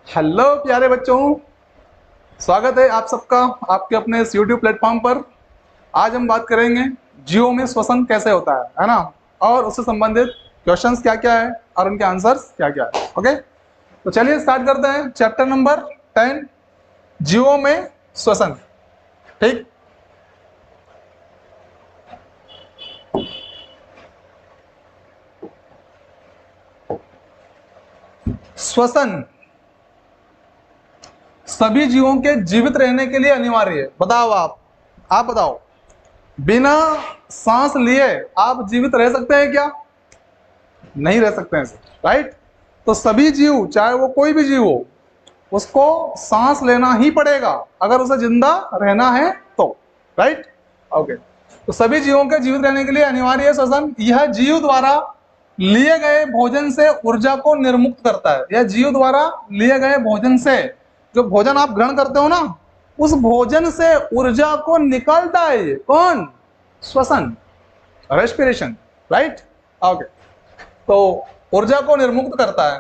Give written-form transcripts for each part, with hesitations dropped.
Hello प्यारे बच्चों, स्वागत है आप सबका आपके अपने इस YouTube प्लेटफॉर्म पर। आज हम बात करेंगे जियो में श्वसन कैसे होता है ना, और उससे संबंधित क्वेश्चंस क्या क्या है और उनके आंसर्स क्या क्या है। ओके, तो चलिए स्टार्ट करते हैं। चैप्टर नंबर 10, जियो में श्वसन। ठीक, श्वसन सभी जीवों के जीवित रहने के लिए अनिवार्य है। बताओ आप बताओ, बिना सांस लिए आप जीवित रह सकते हैं क्या? नहीं रह सकते हैं, राइट। तो सभी जीव, चाहे वो कोई भी जीव हो, उसको सांस लेना ही पड़ेगा अगर उसे जिंदा रहना है तो, राइट। ओके, तो सभी जीवों के जीवित रहने के लिए अनिवार्य है श्वसन। यह जीव द्वारा लिए गए भोजन से ऊर्जा को निर्मुक्त करता है। यह जीव द्वारा लिए गए भोजन से, जो भोजन आप ग्रहण करते हो ना, उस भोजन से ऊर्जा को निकालता है। ये कौन? श्वसन, रेस्पिरेशन, राइट। ओके, तो ऊर्जा को निर्मुक्त करता है।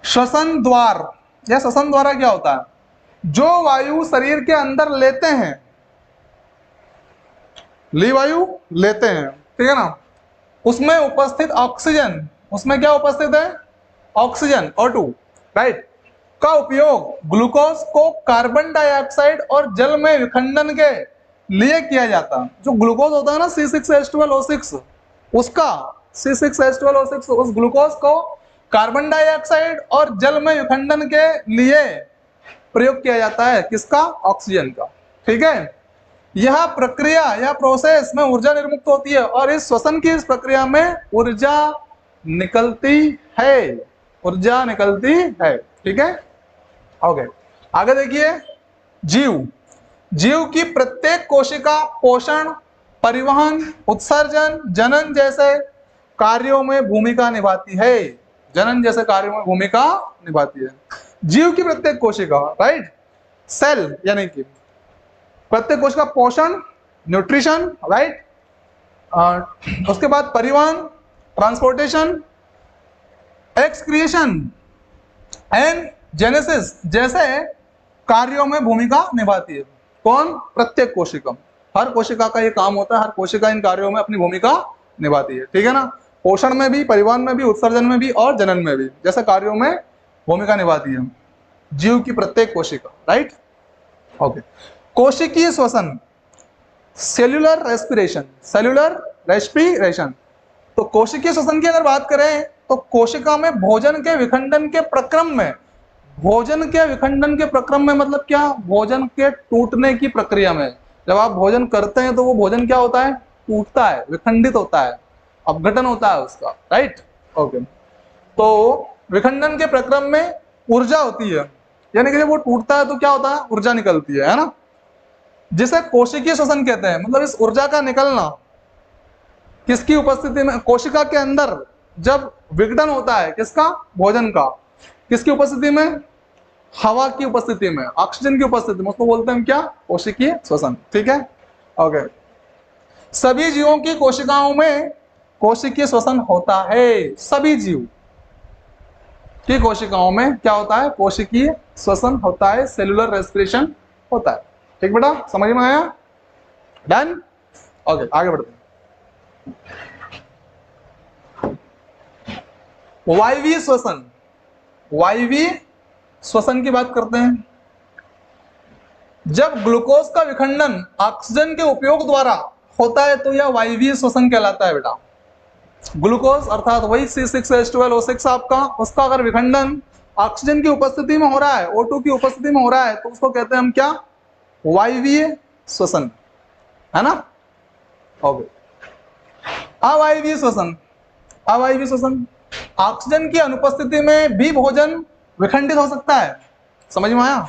श्वसन द्वार, यह श्वसन द्वारा क्या होता है? जो वायु शरीर के अंदर लेते हैं, ली वायु लेते हैं, ठीक है ना, उसमें उपस्थित ऑक्सीजन, उसमें क्या उपस्थित है? ऑक्सीजन, O2, राइट, का उपयोग ग्लूकोज को कार्बन डाइऑक्साइड और जल में विखंडन के लिए किया जाता है। जो ग्लूकोज होता है ना, C6H12O6, उसका C6H12O6, उस ग्लूकोज को कार्बन डाइऑक्साइड और जल में विखंडन के लिए प्रयोग किया जाता है। किसका? ऑक्सीजन का, ठीक है। यह प्रक्रिया, यह प्रोसेस में ऊर्जा निर्मुक्त होती है और इस श्वसन की इस प्रक्रिया में ऊर्जा निकलती है, ऊर्जा निकलती है, ठीक है। ओके, आगे देखिए। जीव, जीव की प्रत्येक कोशिका पोषण, परिवहन, उत्सर्जन, जनन जैसे कार्यों में भूमिका निभाती है। जनन जैसे कार्यों में भूमिका निभाती है जीव की प्रत्येक कोशिका, राइट। सेल यानी कि प्रत्येक कोशिका पोषण, न्यूट्रिशन, राइट। उसके बाद परिवहन, ट्रांसपोर्टेशन, एक्सक्रिएशन एंड जेनेसिस जैसे कार्यों में भूमिका निभाती है। कौन? प्रत्येक कोशिका, हर कोशिका का ये काम होता है, हर कोशिका इन कार्यों में अपनी भूमिका निभाती है, ठीक है ना। पोषण में भी, परिवहन में भी, उत्सर्जन में भी और जनन में भी, जैसे कार्यों में भूमिका निभाती है जीव की प्रत्येक कोशिका, राइट। ओके, कोशिकीय श्वसन, सेल्यूलर रेस्पिरेशन, सेल्यूलर रेस्पिरेशन। तो कोशिकीय श्वसन की अगर बात करें तो कोशिका में भोजन के विखंडन के प्रक्रम में, भोजन के विखंडन के प्रक्रम में मतलब क्या? भोजन के टूटने की प्रक्रिया में। जब आप भोजन करते हैं तो वो भोजन क्या होता है? टूटता है, विखंडित होता है, अपघटन होता है उसका, राइट। ओके, तो विखंडन के प्रक्रम में ऊर्जा होती है, यानी कि जब वो टूटता है तो क्या होता है? ऊर्जा निकलती है ना, जिसे कोशिकीय श्वसन कहते हैं। मतलब इस ऊर्जा का निकलना किसकी उपस्थिति में? कोशिका के अंदर जब विघटन होता है, किसका? भोजन का। किसकी उपस्थिति में? हवा की उपस्थिति में, ऑक्सीजन की उपस्थिति में, उसको बोलते हैं क्या? कोशिकीय श्वसन, ठीक है। ओके, सभी जीवों की कोशिकाओं में कोशिकीय श्वसन होता है। सभी जीव की कोशिकाओं में क्या होता है? कोशिकीय श्वसन होता है, सेलुलर रेस्पिरेशन होता है। ठीक बेटा, समझ में आया? डन। ओके, आगे बढ़ते हैं। वायवीय श्वसन, वायवीय श्वसन की बात करते हैं। जब ग्लूकोज का विखंडन ऑक्सीजन के उपयोग द्वारा होता है तो यह वायवीय श्वसन कहलाता है बेटा। ग्लूकोज अर्थात वही C6H12O6 आपका, उसका अगर विखंडन ऑक्सीजन की उपस्थिति में हो रहा है, O2 की उपस्थिति में हो रहा है, तो उसको कहते हैं हम क्या? वायवीय श्वसन, है ना। ओके, अवायवीय श्वसन, अवायवीय श्वसन, ऑक्सीजन की अनुपस्थिति में भी भोजन विखंडित हो सकता है। समझ में आया?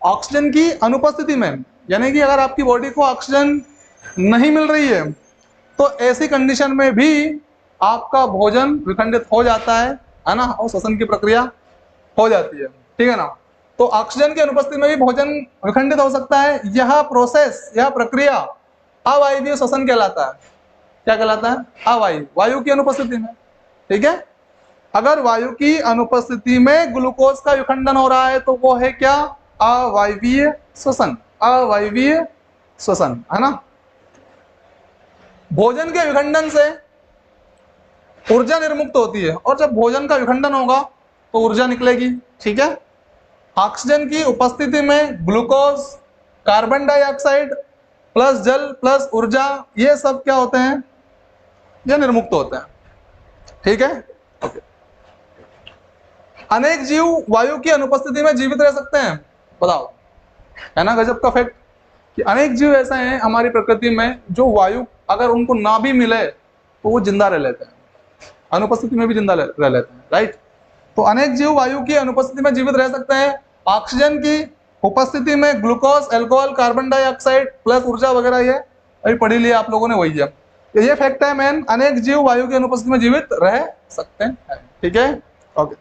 ऑक्सीजन की अनुपस्थिति में, यानी कि अगर आपकी बॉडी को ऑक्सीजन नहीं मिल रही है तो ऐसी कंडीशन में भी आपका भोजन विखंडित हो जाता है ना, और श्वसन की प्रक्रिया हो जाती है, ठीक है ना। तो ऑक्सीजन की अनुपस्थिति में भी भोजन विखंडित हो सकता है। यह प्रोसेस, यह प्रक्रिया अवायवीय श्वसन कहलाता है। क्या कहलाता है? अवायु, वायु की अनुपस्थिति में, ठीक है। अगर वायु की अनुपस्थिति में ग्लूकोज का विखंडन हो रहा है तो वो है क्या? अवायवीय श्वसन। अवायवीय श्वसन, है ना। भोजन के विखंडन से ऊर्जा निर्मुक्त होती है, और जब भोजन का विखंडन होगा तो ऊर्जा निकलेगी, ठीक है। ऑक्सीजन की उपस्थिति में ग्लूकोज, कार्बन डाइऑक्साइड प्लस जल प्लस ऊर्जा, ये सब क्या होते हैं? ये निर्मुक्त होते हैं, ठीक है। ओके। अनेक जीव वायु की अनुपस्थिति में जीवित रह सकते हैं, बताओ, है ना गजब का फैक्ट कि अनेक जीव ऐसे हैं हमारी प्रकृति में जो वायु अगर उनको ना भी मिले तो वो जिंदा रह लेते हैं, अनुपस्थिति में भी जिंदा रह लेते हैं, राइट। तो अनेक जीव वायु की अनुपस्थिति में जीवित रह सकते हैं। ऑक्सीजन की उपस्थिति में glucose, alcohol, carbon dioxide plus ऊर्जा वगैरह, ये अभी पढ़ी लिया आप लोगों ने, वही है। ये फैक्ट है मैन, अनेक जीव वायु की अनुपस्थिति में जीवित रह सकते हैं, ठीक है। ओके।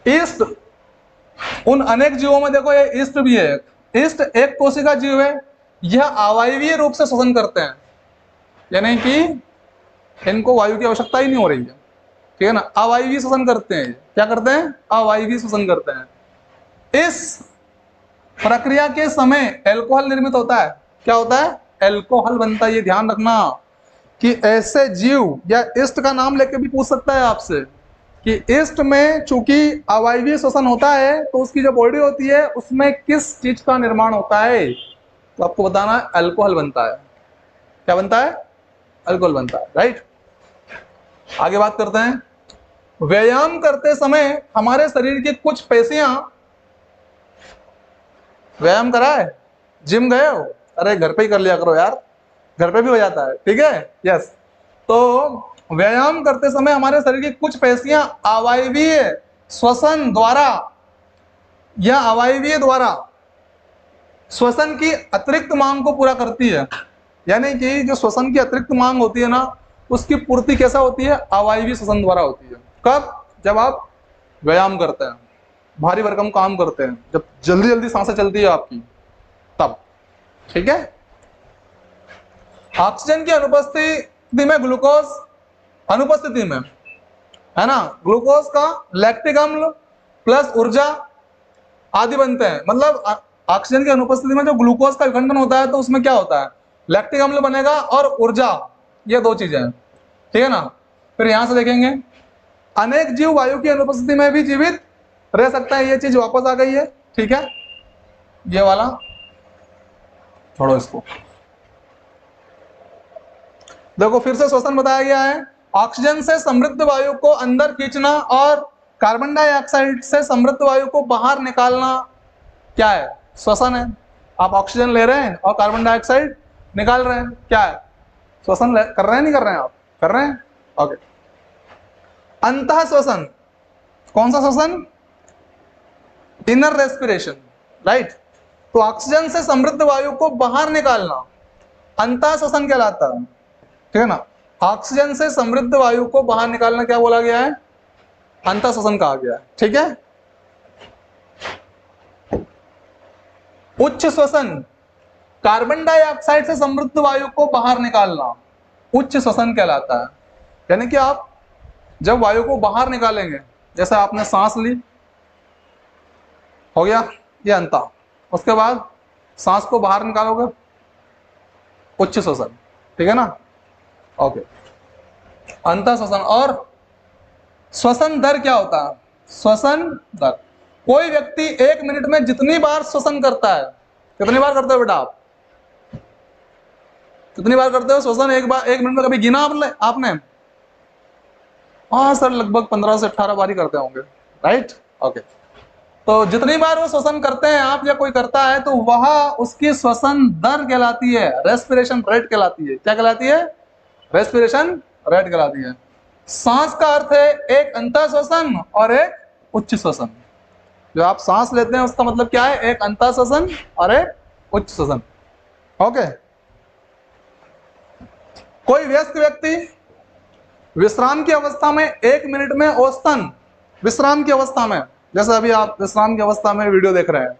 ईस्ट, उन अनेक जीवों में देखो ये ईस्ट भी है। ईस्ट एक कोशिका जीव है, यह अवायवीय रूप से श्वसन करते हैं, यानी कि इनको वायु की आवश्यकता ही नहीं हो रही है, ठीक है ना। अवायवीय श्वसन करते हैं, क्या करते हैं? अवायवीय श्वसन करते हैं। इस प्रक्रिया के समय अल्कोहल निर्मित होता है, क्या होता है? अल्कोहल बनता है। ये ध्यान रखना कि ऐसे जीव, या ईस्ट का नाम लेके भी पूछ सकता है आपसे कि ईस्ट में चूंकि अवायवीय श्वसन होता है तो उसकी जो बॉडी होती है उसमें किस चीज का निर्माण होता है, तो आपको बताना है अल्कोहल बनता है। क्या बनता है? अल्कोहल बनता है, राइट। आगे बात करते हैं। व्यायाम करते समय हमारे शरीर की कुछ पेशियां, व्यायाम करा है, जिम गए हो? अरे घर पे ही कर लिया करो यार, घर पे भी हो जाता है, ठीक है। यस, तो व्यायाम करते समय हमारे शरीर की कुछ पेशियां अवायवीय श्वसन द्वारा या अवायवीय द्वारा श्वसन की अतिरिक्त मांग को पूरा करती है। यानी कि जो श्वसन की अतिरिक्त मांग होती है ना, उसकी पूर्ति कैसा होती है? अवायवीय श्वसन द्वारा होती है। कब? जब आप व्यायाम करते हैं, भारी भरकम काम करते हैं, जब जल्दी जल्दी सांसें चलती है आपकी, तब, ठीक है। ऑक्सीजन की अनुपस्थिति में ग्लूकोज, अनुपस्थिति में, है ना, ग्लूकोज का लैक्टिक अम्ल प्लस ऊर्जा आदि बनते हैं। मतलब ऑक्सीजन की अनुपस्थिति में जो ग्लूकोज का विखंडन होता है तो उसमें क्या होता है? लैक्टिक अम्ल बनेगा और ऊर्जा, ये दो चीजें हैं, ठीक है ना। फिर यहां से देखेंगे, अनेक जीव वायु की अनुपस्थिति में भी जीवित रह सकता है। ये चीज वापस आ गई है, ठीक है। ये वाला छोड़ो, इसको देखो, फिर से श्वसन बताया गया है। ऑक्सीजन से समृद्ध वायु को अंदर खींचना और कार्बन डाइऑक्साइड से समृद्ध वायु को बाहर निकालना क्या है? श्वसन है। आप ऑक्सीजन ले रहे हैं और कार्बन डाइऑक्साइड निकाल रहे हैं, क्या है? श्वसन कर रहे हैं, नहीं कर रहे हैं? आप कर रहे हैं, ओके। अंतः श्वसन, कौन सा श्वसन? Inner respiration, right. तो ऑक्सीजन से समृद्ध वायु को बाहर निकालना अंतः श्वसन कहलाता है, ठीक है ना। ऑक्सीजन से समृद्ध वायु को बाहर निकालना क्या बोला गया है? अंतः श्वसन कहा गया है, ठीक है। उच्च श्वसन, कार्बन डाइऑक्साइड से समृद्ध वायु को बाहर निकालना उच्च श्वसन कहलाता है। यानी कि आप जब वायु को बाहर निकालेंगे, जैसे आपने सांस ली, हो गया ये अंतः, उसके बाद सांस को बाहर निकालोगे, उच्च श्वसन, ठीक है ना, ओके। अंतः श्वसन। और श्वसन दर क्या होता है? श्वसन दर, कोई व्यक्ति 1 मिनट में जितनी बार श्वसन करता है, कितनी बार करते हो बेटा आप? कितनी बार करते हो श्वसन? 1 मिनट में कभी गिना आपने? हाँ सर, लगभग 15 से 18 बार ही करते होंगे, राइट, ओके। तो जितनी बार वो श्वसन करते हैं आप या कोई करता है तो वह उसकी श्वसन दर कहलाती है, रेस्पिरेशन रेट कहलाती है। क्या कहलाती है? रेस्पिरेशन रेट कहलाती है। सांस का अर्थ है एक अंतः श्वसन और एक उच्च श्वसन। जो आप सांस लेते हैं उसका मतलब क्या है? एक अंतः श्वसन और एक उच्च श्वसन, ओके। कोई वयस्क व्यक्ति विश्राम की अवस्था में 1 मिनट में औसतन, विश्राम की अवस्था में, जैसे अभी आप विश्राम की अवस्था में वीडियो देख रहे हैं,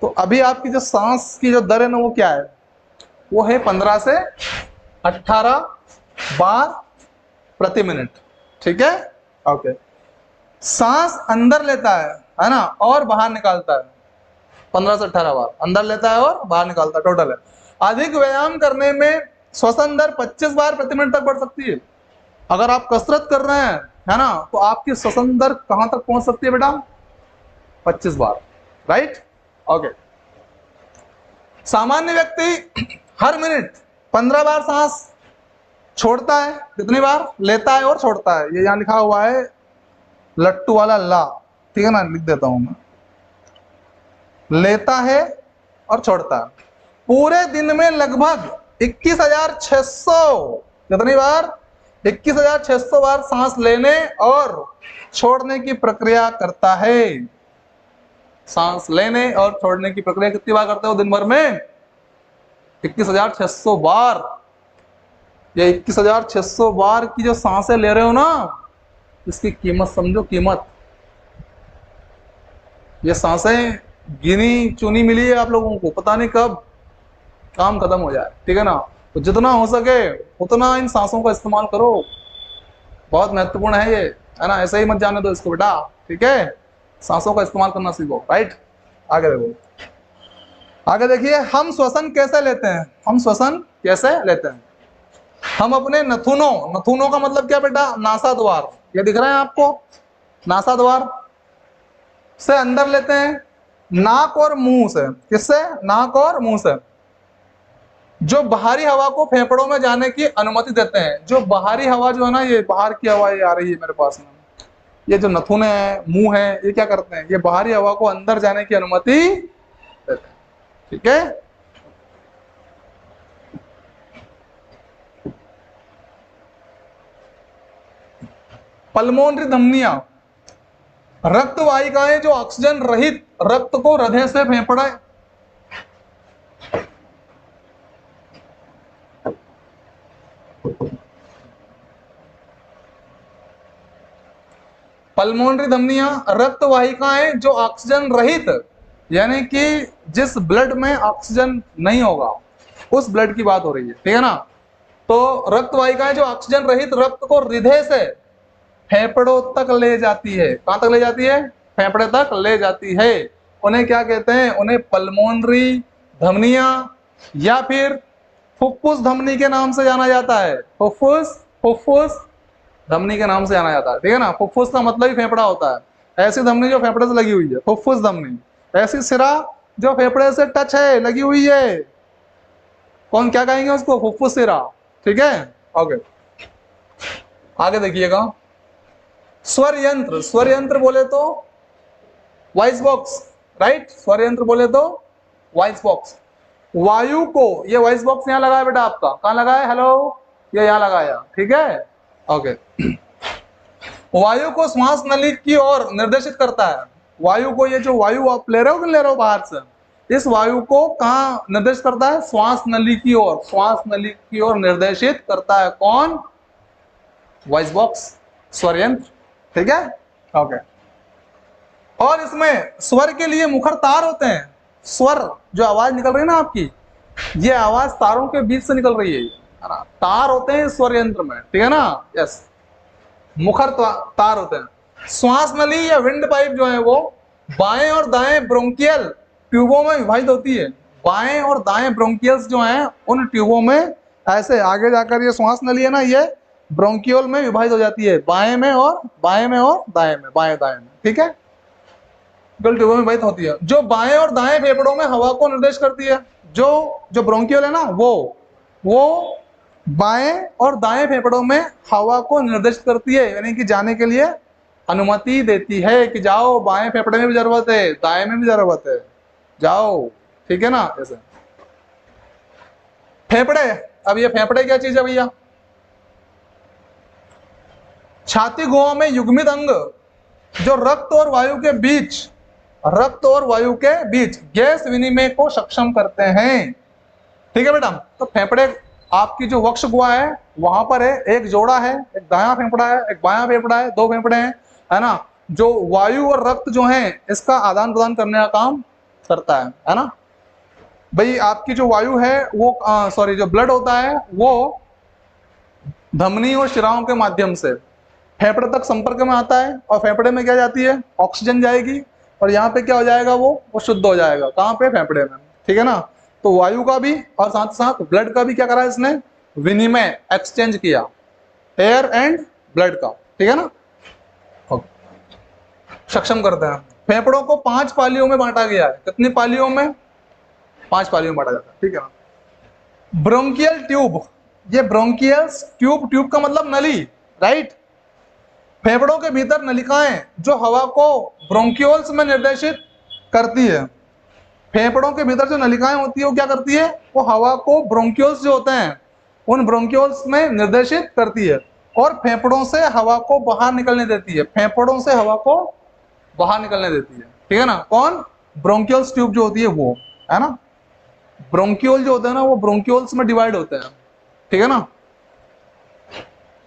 तो अभी आपकी जो सांस की जो दर है ना, वो क्या है? वो है 15 से 18 बार प्रति मिनट, ठीक है। ओके, सांस अंदर लेता है ना, और बाहर निकालता है 15 से 18 बार, अंदर लेता है और बाहर निकालता है, टोटल है। अधिक व्यायाम करने में श्वसन दर 25 बार प्रति मिनट तक बढ़ सकती है। अगर आप कसरत कर रहे हैं, है ना, तो आपकी श्वसन दर कहां तक पहुंच सकती है बेटा? 25 बार, राइट। ओके, सामान्य व्यक्ति हर मिनट 15 बार सांस छोड़ता है। कितनी बार? लेता है और छोड़ता है। ये यहां लिखा हुआ है लट्टू वाला ला, ठीक है ना, लिख देता हूं मैं। लेता है और छोड़ता है। पूरे दिन में लगभग 21,600, कितनी बार? 21,600 बार सांस लेने और छोड़ने की प्रक्रिया करता है। सांस लेने और छोड़ने की प्रक्रिया कितनी बार करते हो दिन भर में? 21,600 बार। ये 21,600 बार की जो सांसें ले रहे हो ना, इसकी कीमत समझो, कीमत। ये सांसें गिनी चुनी मिली है आप लोगों को, पता नहीं कब काम खत्म हो जाए, ठीक है ना। तो जितना हो सके उतना इन सांसों का इस्तेमाल करो, बहुत महत्वपूर्ण है ये, है ना। ऐसे ही मत जाने दो इसको बेटा, ठीक है। सांसों का इस्तेमाल करना सीखो, राइट। आगे देखो, आगे देखिए, हम श्वसन कैसे लेते हैं? हम श्वसन कैसे लेते हैं? हम अपने नथुनों, नथुनों का मतलब क्या बेटा? नासा द्वार, ये दिख रहे हैं आपको, नासा द्वार से अंदर लेते हैं, नाक और मुंह से। किससे? नाक और मुंह से। जो बाहरी हवा को फेफड़ों में जाने की अनुमति देते हैं। जो बाहरी हवा जो है ना, ये बाहर की हवा ये आ रही है मेरे पास में, ये जो नथुने हैं, मुंह है, ये क्या करते हैं? ये बाहरी हवा को अंदर जाने की अनुमति देते हैं, ठीक है। पल्मोनरी धमनियां, रक्त वाहिकाएं जो ऑक्सीजन रहित रक्त को हृदय से फेफड़े, पल्मोनरी धमनियां रक्त वाहिकाएं जो ऑक्सीजन रहित, यानी कि जिस ब्लड में ऑक्सीजन नहीं होगा उस ब्लड की बात हो रही है, ठीक है ना। तो रक्त वाहिकाएं जो ऑक्सीजन रहित रक्त को हृदय से फेफड़ों तक ले जाती है। कहां तक ले जाती है? फेफड़े तक ले जाती है। उन्हें क्या कहते हैं? उन्हें पल्मोनरी धमनियां या फिर फुफ्फुस धमनी के नाम से जाना जाता है। फुफ्फुस धमनी के नाम से जाना जाता है, ठीक है ना। फुफ्फुस का मतलब ही फेफड़ा होता है। ऐसी धमनी जो फेफड़े से लगी हुई है, फुफ्फुस धमनी। ऐसी सिरा जो फेफड़े से टच है, लगी हुई है, कौन क्या कहेंगे उसको? फुफ्फुस सिरा, ठीक है। ओके, आगे देखिएगा, स्वर यंत्र। स्वर यंत्र बोले तो वॉइस बॉक्स, राइट। स्वर यंत्र बोले तो वॉइस बॉक्स। वायु को, ये वॉइस बॉक्स यहाँ लगा है बेटा आपका, कहाँ लगा है? हेलो, ये यहाँ लगाया, ठीक है। ओके, वायु को श्वास नली की ओर निर्देशित करता है। वायु को, ये जो वायु आप ले रहे हो कि ले रहे हो बाहर से, इस वायु को कहाँ निर्देशित करता है? श्वास नली की ओर, श्वास नली की ओर निर्देशित करता है। कौन? वॉइस बॉक्स, स्वर यंत्र, ठीक है। ओके, और इसमें स्वर के लिए मुखर तार होते हैं। स्वर जो आवाज निकल रही है ना आपकी, ये आवाज तारों के बीच से निकल रही है ना। तार होते हैं स्वर यंत्र में, ठीक है ना। यस, मुखर तार होते हैं। श्वास नली या विंड पाइप जो है वो बाएं और दाएं ब्रोंकियल ट्यूबों में विभाजित होती है। बाएं और दाएं ब्रोंकियल्स जो हैं उन ट्यूबों में ऐसे आगे जाकर ये श्वास नली है ना, ये ब्रोंकियल में विभाजित हो जाती है, बाएं में और दाएं में, बाएं दाएं में, ठीक है। ट्यूबों में विभाजित होती है, जो बाएं और दाएं फेफड़ों में हवा को निर्देश करती है। जो ब्रोंकियल है ना, वो बाएं और दाएं फेफड़ों में हवा को निर्देशित करती है, यानी कि जाने के लिए अनुमति देती है कि जाओ, बाएं फेफड़े में भी जरूरत है, दाएं में भी जरूरत है, जाओ, ठीक है ना। ऐसे फेफड़े, अब ये फेफड़े क्या चीज है भैया? छाती गुहा में युग्मित अंग जो रक्त और वायु के बीच गैस विनिमय को सक्षम करते हैं, ठीक है बेटा। तो फेफड़े आपकी जो वक्ष गुहा है वहां पर है, एक जोड़ा है, एक दायां फेफड़ा है, एक बायां फेफड़ा है, दो फेफड़े हैं, है ना, जो वायु और रक्त जो है इसका आदान प्रदान करने का काम करता है ना। भाई आपकी जो वायु है वो सॉरी, जो ब्लड होता है वो धमनी और शिराओं के माध्यम से फेफड़े तक संपर्क में आता है, और फेफड़े में क्या जाती है, ऑक्सीजन जाएगी, और यहाँ पे क्या हो जाएगा, वो शुद्ध हो जाएगा। कहाँ पे, फेफड़े में, ठीक है ना। तो वायु का भी और साथ साथ ब्लड का भी क्या करा इसने, विनिमय, एक्सचेंज किया, एयर एंड ब्लड का, ठीक है ना, सक्षम करते हैं। फेफड़ों को 5 पालियों में बांटा गया है। कितनी पालियों में, 5 पालियों में बांटा जाता है, ठीक है ना। ब्रोंकियल ट्यूब, ये ब्रोंकियल ट्यूब, ट्यूब का मतलब नली, राइट। फेफड़ों के भीतर नलिकाएं जो हवा को ब्रोंकियोल्स में निर्देशित करती है। फेफड़ों के भीतर जो नलिकाएं होती है वो क्या करती है, वो हवा को ब्रोंकियोल्स जो होते हैं उन ब्रोंकियोल्स में निर्देशित करती है, और फेफड़ों से हवा को बाहर निकलने देती है। फेफड़ों से हवा को बाहर निकलने देती है, ठीक है ना। कौन, ब्रोंकियोल्स ट्यूब जो होती है वो, है ना। ब्रोंकियोल जो होते हैं ना वो ब्रोंकियोल्स में डिवाइड होते हैं, ठीक है ना।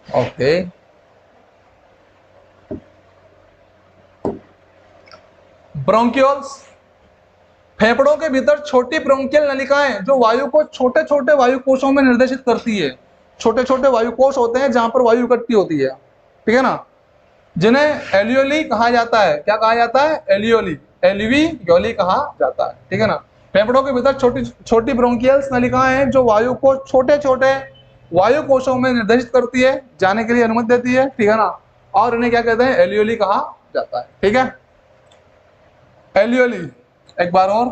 ओके, ब्रोंकियोल्स, फेफड़ों के भीतर छोटी ब्रोंकियल नलिकाएं जो वायु को छोटे छोटे वायु कोशों में निर्देशित करती है। छोटे छोटे वायु कोश होते हैं जहां पर वायु इकट्ठी होती है, ठीक है ना, जिन्हें एलियोली कहा जाता है। क्या कहा जाता है, एलियोली, एल्वियोली कहा जाता है, ठीक है ना। फेफड़ों के भीतर छोटी छोटी ब्रोंकियल्स नलिकाएं हैं जो वायु को छोटे छोटे वायु कोशों में निर्देशित करती है, जाने के लिए अनुमति देती है, ठीक है ना, और इन्हें क्या कहते हैं, एलियोली कहा जाता है, ठीक है। एलियोली, एक बार और,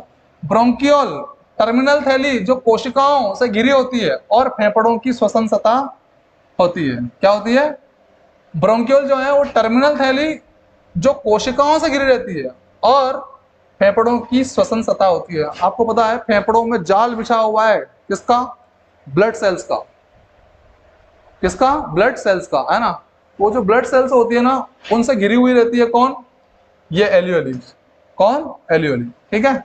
ब्रोंकियोल टर्मिनल थैली जो कोशिकाओं से घिरी होती है और फेफड़ों की श्वसन सतह होती है। क्या होती है, ब्रोंकियोल जो है वो टर्मिनल थैली जो कोशिकाओं से घिरी रहती है और फेफड़ों की श्वसन सतह होती है। आपको पता है फेफड़ों में जाल बिछा हुआ है, किसका, ब्लड सेल्स का, किसका, ब्लड सेल्स का, है ना। वो जो ब्लड सेल्स होती है ना उनसे घिरी हुई रहती है, कौन, ये एलियोली, कौन, एलियोली, ठीक है।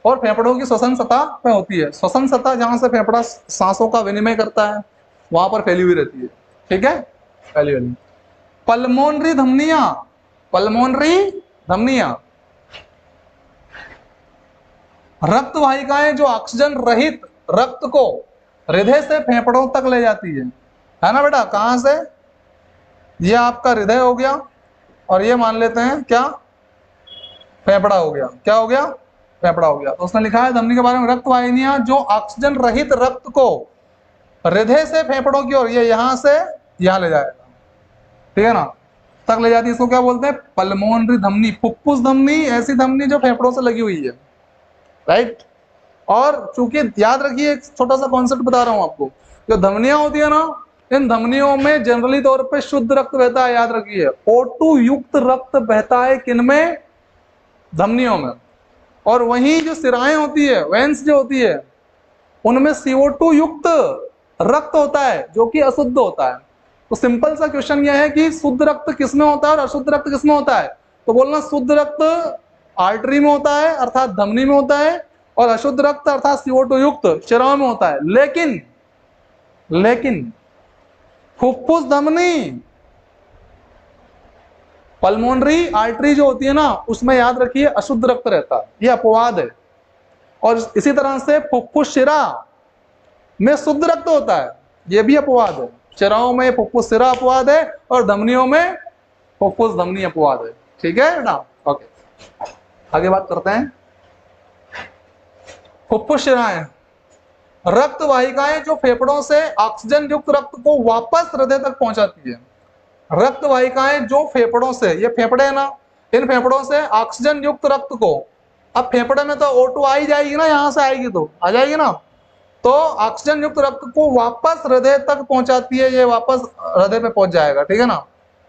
और फेफड़ों की श्वसन सतह पे होती है। श्वसन सतह जहां से फेफड़ा सांसों का विनिमय करता है वहां पर फैली हुई रहती है, ठीक है, एलियोली। पल्मोनरी धमनियां, पल्मोनरी धमनियां, रक्त वाहिकाएं जो ऑक्सीजन रहित रक्त को हृदय से फेफड़ों तक ले जाती है ना बेटा। कहां से, ये आपका हृदय हो गया, और ये मान लेते हैं क्या, फेफड़ा हो गया। क्या हो गया, फेफड़ा हो गया। तो उसने लिखा है धमनी के बारे में, रक्त वाहिनियां जो ऑक्सीजन रहित रक्त को हृदय से फेफड़ों की ओर, ये यहां से यहां ले जाएगा, ठीक है ना, तक ले जाती है। इसको क्या बोलते हैं, पल्मोनरी धमनी। फुफ्फुस धमनी ऐसी धमनी जो फेफड़ों से लगी हुई है, राइट। और चूंकि याद रखिए, एक छोटा सा कॉन्सेप्ट बता रहा हूं आपको, जो धमनियां होती है ना, इन धमनियों में जनरली तौर पे शुद्ध रक्त बहता है, याद रखिए। O2 युक्त रक्त बहता है किनमें, धमनियों में। और वहीं जो सिराएं होती है, वेंस जो होती है, उनमें CO2 युक्त रक्त होता है जो कि अशुद्ध होता है। तो सिंपल सा क्वेश्चन यह है कि शुद्ध रक्त किसमें होता है और अशुद्ध रक्त किसमें होता है। तो बोलना शुद्ध रक्त आर्टरी में होता है अर्थात धमनी में होता है, और अशुद्ध रक्त अर्थात CO2 युक्त शिराओं में होता है। लेकिन फुफ्फुस धमनी, पल्मोनरी आर्टरी जो होती है ना, उसमें याद रखिए अशुद्ध रक्त रहता है, ये अपवाद है। और इसी तरह से फुफ्फुस शिरा में शुद्ध रक्त होता है, ये भी अपवाद है। शिराओं में फुफ्फुस शिरा अपवाद है और धमनियों में फुफ्फुस धमनी अपवाद है, ठीक है ना। ओके, आगे बात करते हैं। फुफ्फुस शिराएं, रक्त वाहिकाएं जो फेफड़ों से ऑक्सीजन युक्त रक्त को वापस हृदय तक पहुंचाती है। रक्त वाहिकाएं जो फेफड़ों से, ये फेफड़े है ना, इन फेफड़ों से ऑक्सीजन युक्त रक्त को, अब फेफड़े में तो O2 आ ही जाएगी ना, यहां से आएगी तो आ जाएगी ना, तो ऑक्सीजन युक्त रक्त को वापस हृदय तक पहुंचाती है। ये वापस हृदय पे पहुंच जाएगा, ठीक है ना,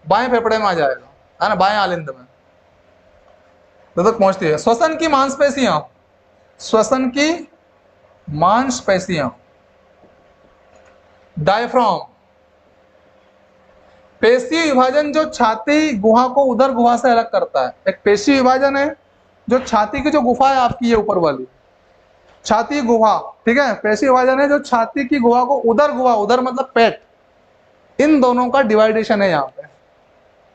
बाएं फेफड़े में आ जाएगा, है ना, बाएं आलिंद में तक पहुंचती है। श्वसन की मांसपेशियां, श्वसन की मांसपेशियां, डायफ्राम, पेशी विभाजन जो छाती गुहा को उदर गुहा से अलग करता है। एक पेशी विभाजन है जो छाती की जो गुफा है आपकी, ये ऊपर वाली छाती गुहा, ठीक है, पेशी विभाजन है जो छाती की गुहा को उदर गुहा, उदर मतलब पेट, इन दोनों का डिवाइडेशन है यहाँ पे,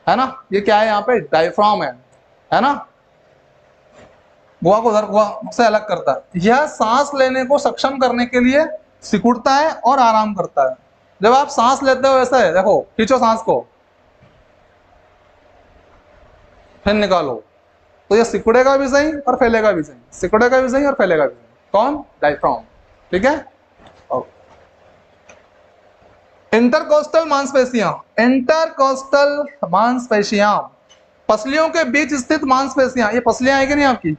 है ना। ये क्या है यहाँ पे, डायफ्राम है ना, गुहा को उदर गुहा से अलग करता है। यह सांस लेने को सक्षम करने के लिए सिकुड़ता है और आराम करता है। जब आप सांस लेते हो ऐसा है, देखो खींचो सांस को, फिर निकालो, तो ये सिकुड़ेगा भी सही और फैलेगा भी सही, सिकुड़ेगा भी सही और फैलेगा भी सही। कौन? डायफ्राम। ठीक है। इंटरकोस्टल मांसपेशियां, इंटरकोस्टल मांसपेशियां, पसलियों के बीच स्थित मांसपेशियां, ये पसलियां है कि नहीं आपकी?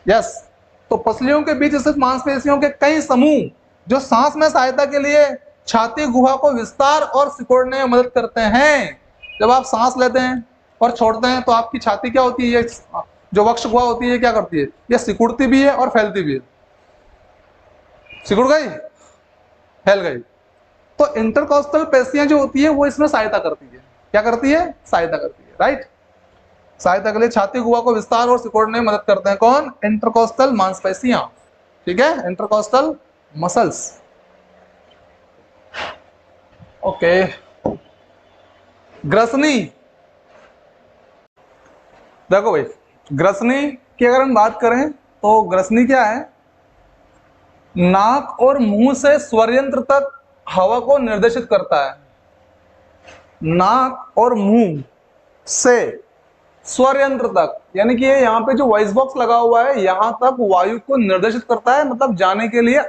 यस। तो पसलियों के बीच स्थित मांसपेशियों के कई समूह जो सांस में सहायता के लिए छाती गुहा को विस्तार और सिकुड़ने में मदद करते हैं। जब आप सांस लेते हैं और छोड़ते हैं तो आपकी छाती क्या होती है, ये जो वक्ष गुहा होती है क्या करती है, ये सिकुड़ती भी है और फैलती भी है। सिकुड़ गई, फैल गई। तो इंटरकोस्टल पेशियां जो होती है वो इसमें सहायता करती है। क्या करती है? सहायता करती है, राइट। सहायता के लिए छाती गुहा को विस्तार और सिकुड़ने में मदद करते हैं। कौन? इंटरकोस्टल मांसपेशियां। ठीक है, इंटरकोस्टल मसल्स। ओके। ग्रसनी, देखो भाई, ग्रसनी की अगर हम बात करें तो ग्रसनी क्या है? नाक और मुंह से स्वर यंत्र तक हवा को निर्देशित करता है। नाक और मुंह से स्वर यंत्र तक, यानी कि ये यहाँ पे जो वॉइस बॉक्स लगा हुआ है यहां तक वायु को निर्देशित करता है, मतलब जाने के लिए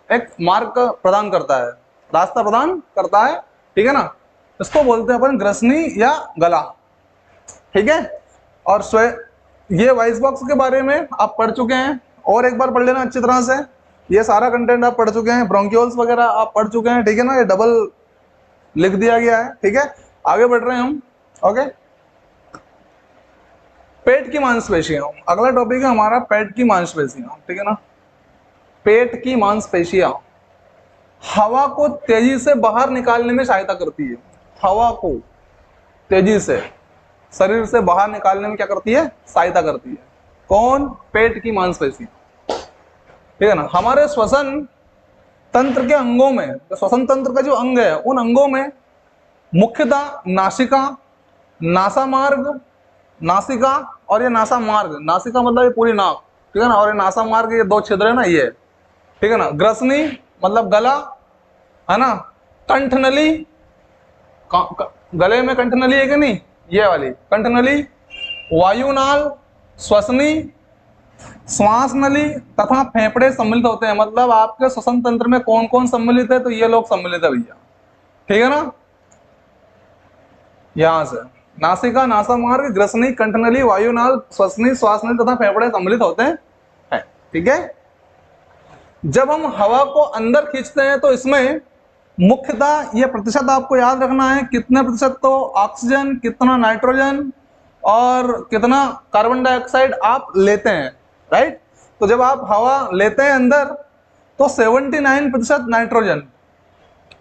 एक मार्ग प्रदान करता है, रास्ता प्रदान करता है। ठीक है ना, इसको बोलते हैं अपन ग्रसनी या गला। ठीक है। और ये वॉइस बॉक्स के बारे में आप पढ़ चुके हैं, और एक बार पढ़ लेना अच्छी तरह से। ये सारा कंटेंट आप पढ़ चुके हैं, ब्रोंकियोल्स वगैरह आप पढ़ चुके हैं। ठीक है ना, ये डबल लिख दिया गया है। ठीक है, आगे बढ़ रहे हैं हम। ओके, पेट की मांसपेशियां, अगला टॉपिक है हमारा पेट की मांसपेशियां। ठीक है ना, पेट की मांसपेशियां हवा को तेजी से बाहर निकालने में सहायता करती है। हवा को तेजी से शरीर से बाहर निकालने में क्या करती है? सहायता करती है। कौन? पेट की मांसपेशी। ठीक है ना, हमारे श्वसन तंत्र के अंगों में, श्वसन तंत्र का जो अंग है उन अंगों में मुख्यतः नासिका, नासा मार्ग, नासिका और ये नासा मार्ग, नासिका मतलब ये पूरी नाक, ठीक है ना, और ये नासा मार्ग, ये दो छिद्र है ना ये। ठीक है ना, ग्रसनी मतलब गला, है ना, कंठनली, गले में कंठनली है कि नहीं, ये वाली कंठनली, वायुनाल, श्वसनी, श्वास नली तथा फेफड़े सम्मिलित होते हैं। मतलब आपके श्वसन तंत्र में कौन कौन सम्मिलित है? तो ये लोग सम्मिलित है भैया। ठीक है ना, यहां से नासिका, नासा मार्ग, ग्रसनी, कंठनली, वायुनाल, श्वसनी, श्वास नली तथा फेफड़े सम्मिलित होते हैं। ठीक है। जब हम हवा को अंदर खींचते हैं तो इसमें मुख्यतः ये प्रतिशत आपको याद रखना है, कितने प्रतिशत? तो ऑक्सीजन, कितना नाइट्रोजन और कितना कार्बन डाइऑक्साइड आप लेते हैं, राइट। तो जब आप हवा लेते हैं अंदर तो 79% नाइट्रोजन,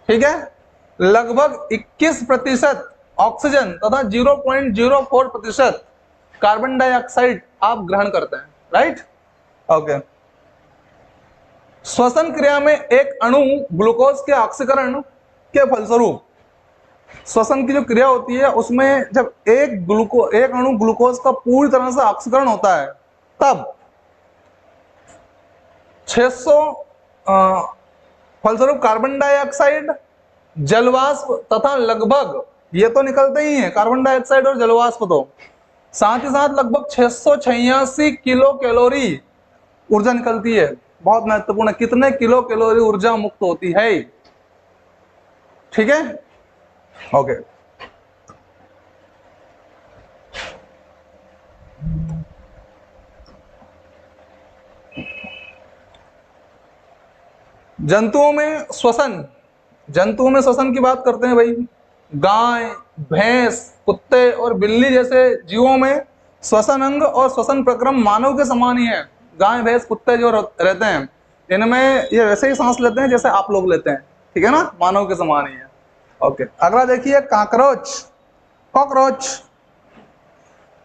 ठीक है, लगभग 21% ऑक्सीजन तथा 0.04% कार्बन डाइऑक्साइड आप ग्रहण करते हैं, राइट। ओके। श्वसन क्रिया में एक अणु ग्लूकोज के ऑक्सीकरण के फलस्वरूप, श्वसन की जो क्रिया होती है उसमें जब एक अणु ग्लूकोज का पूरी तरह से ऑक्सीकरण होता है तब 600 फलस्वरूप कार्बन डाइऑक्साइड, जलवाष्प तथा लगभग, ये तो निकलते ही हैं कार्बन डाइऑक्साइड और जलवाष्प, तो साथ ही साथ लगभग 686 किलो कैलोरी ऊर्जा निकलती है। बहुत महत्वपूर्ण है, कितने किलो कैलोरी ऊर्जा मुक्त होती है। ठीक है, ओके। जंतुओं में श्वसन, जंतुओं में श्वसन की बात करते हैं भाई। गाय, भैंस, कुत्ते और बिल्ली जैसे जीवों में श्वसन अंग और श्वसन प्रक्रम मानव के समान ही है। गाय, भैंस, कुत्ते जो रहते हैं इनमें ये वैसे ही सांस लेते हैं जैसे आप लोग लेते हैं। ठीक है ना, मानव के समान ही है। ओके, अगला देखिए कॉकरोच। कॉकरोच